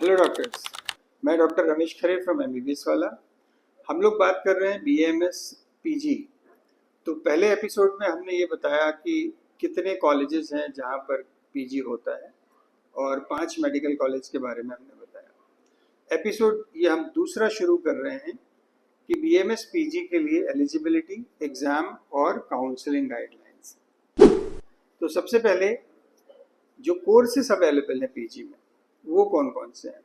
Hello doctors, मैं doctor Ramesh Khare from MBBS वाला। हम लोग बात कर रहे हैं बीएमएस पीजी। तो पहले एपिसोड में हमने ये बताया कि कितने कॉलेजेस हैं जहाँ पर पीजी होता है और 5 मेडिकल कॉलेज के बारे में हमने बताया। एपिसोड ये हम दूसरा शुरू कर रहे हैं कि बीएमएस पीजी के लिए एलिजिबिलिटी, एग्ज़ाम और काउंसलिंग गाइडलाइंस। तो सबसे पहले जो कोर्सेस अवेलेबल हैं पीजी में वो कौन कौन से हैं?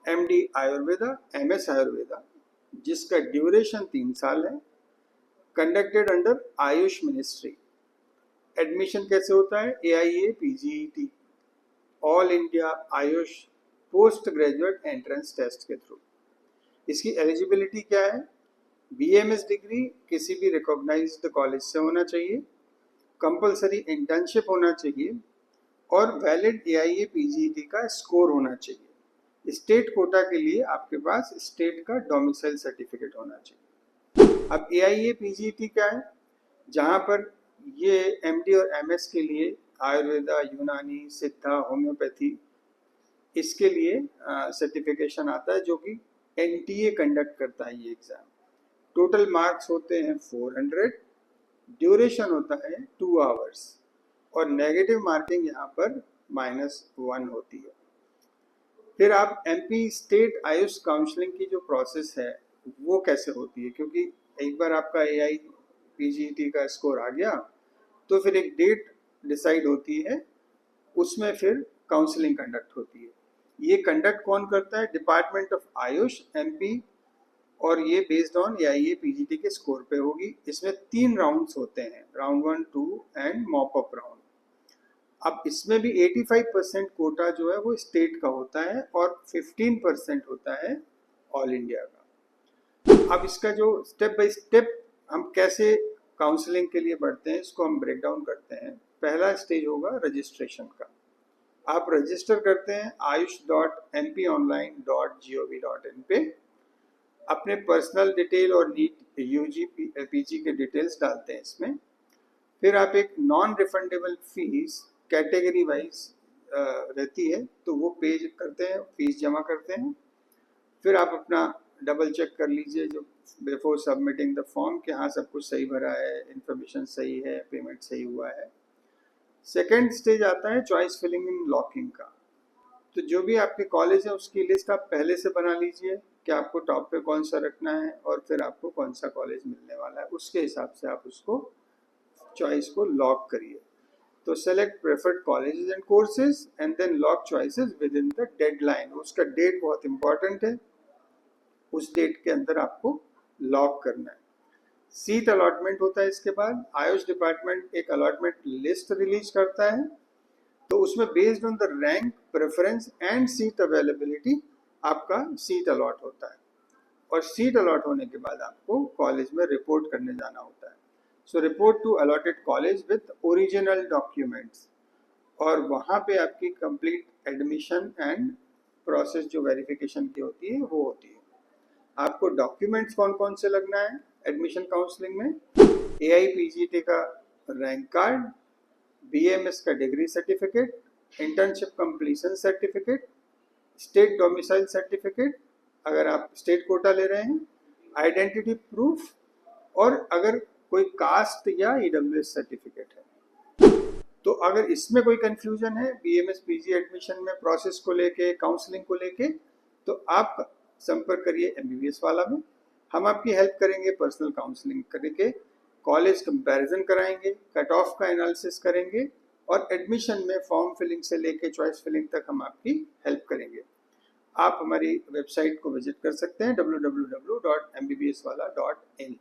एमडी आयुर्वेदा, एमएस आयुर्वेदा, जिसका ड्यूरेशन 3 साल है, conducted under Ayush ministry. Admission कैसे होता है? AIA PGET, all India Ayush post graduate entrance test के थ्रू। इसकी एलिजिबिलिटी क्या है? बीएमएस डिग्री किसी भी रिकॉग्नाइज्ड कॉलेज से होना चाहिए, कंपलसरी इंटर्नशिप होना चाहिए और वैलिड एआईए पीजीईटी का स्कोर होना चाहिए। स्टेट कोटा के लिए आपके पास स्टेट का डोमिसाइल सर्टिफिकेट होना चाहिए। अब एआईए पीजीईटी क्या है? जहाँ पर ये एमडी और एमएस के लिए आयुर्वेदा, यूनानी, सिद्धा, होम्योपैथी, इसके लिए सर्टिफिकेशन आता है जो कि एनटीए कंडक्ट करता है ये एग्ज़ाम। टोटल मार्क्स होते हैं 400, ड्यूरेशन होता है 2 आवर्स और नेगेटिव मार्किंग यहाँ पर -1 होती है। फिर आप एमपी स्टेट आयुष काउंसलिंग की जो प्रोसेस है वो कैसे होती है, क्योंकि एक बार आपका एआई पीजीटी का स्कोर आ गया तो फिर एक डेट डिसाइड होती है, उसमें फिर काउंसलिंग कंडक्ट होती है। ये कंडक्ट कौन करता है? डिपार्टमेंट ऑफ आयुष एमपी, और ये बेस्ड ऑन एआईए पीजीटी के स्कोर पे होगी। इसमें 3 राउंड्स होते हैं, round 1, 2 and mop up round. अब इसमें भी 85% कोटा जो है वो स्टेट का होता है और 15% होता है ऑल इंडिया का। अब इसका जो स्टेप बाय स्टेप हम कैसे काउंसलिंग के लिए बढ़ते हैं इसको हम ब्रेक डाउन करते हैं। पहला स्टेज होगा रजिस्ट्रेशन का। आप रजिस्टर करते हैं ayush.mponline.gov.in पे, अपने पर्सनल डिटेल और नीट यूजी पीजी के डिटेल्स डालते हैं इसमें। फिर आप एक non refundable fees category wise रहती है तो वो पे करते हैं, फीस जमा करते हैं। फिर आप अपना डबल चेक कर लीजिए जो बिफोर सबमिटिंग द फॉर्म कि हाँ सब कुछ सही भरा है, इन्फॉर्मेशन सही है, पेमेंट सही हुआ है। सेकेंड स्टेज आता है चॉइस फिलिंग इन लॉकिंग का। तो जो भी आपके कॉलेज है उसकी लिस्ट आप पहले से बना लीजिए कि आपको टॉप पे कौन सा रखना है और फिर आपको कौन सा कॉलेज मिलने वाला है, उसके हिसाब से आप उसको चॉइस को लॉक करिए। तो select preferred colleges and courses and then lock choices within the deadline. उसका डेट बहुत इंपॉर्टेंट है, उस डेट के अंदर आपको लॉक करना है। सीट अलॉटमेंट होता है। इसके बाद आयुष डिपार्टमेंट एक अलॉटमेंट लिस्ट रिलीज करता है, तो उसमें based on the rank, preference and seat availability आपका सीट अलॉट होता है। और सीट अलॉट होने के बाद आपको कॉलेज में रिपोर्ट करने जाना होता है। So report to allotted college with original documents, और वहाँ पे आपकी कंप्लीट एडमिशन एंड प्रोसेस जो वेरिफिकेशन की होती है वो होती है। आपको डॉक्यूमेंट्स कौन कौन से लगना है एडमिशन काउंसलिंग में? एआईपीजीटी का रैंक कार्ड, बीएमएस का degree certificate, internship completion certificate, state domicile certificate अगर आप स्टेट कोटा ले रहे हैं, आइडेंटिटी प्रूफ, और अगर कोई कास्ट या ईडब्ल्यूएस सर्टिफिकेट है। तो अगर इसमें कोई कंफ्यूजन है बीएमएस पीजी एडमिशन में प्रोसेस को लेके, काउंसलिंग को लेके, तो आप संपर्क करिए एमबीबीएस वाला में। हम आपकी हेल्प करेंगे, पर्सनल काउंसलिंग करके कॉलेज कंपैरिजन कराएंगे, कट ऑफ का एनालिसिस करेंगे और एडमिशन में फॉर्म फिलिंग से लेके चॉइस फिलिंग तक हम आपकी हेल्प करेंगे। आप हमारी वेबसाइट को विजिट कर सकते हैं www.mbbswala.in।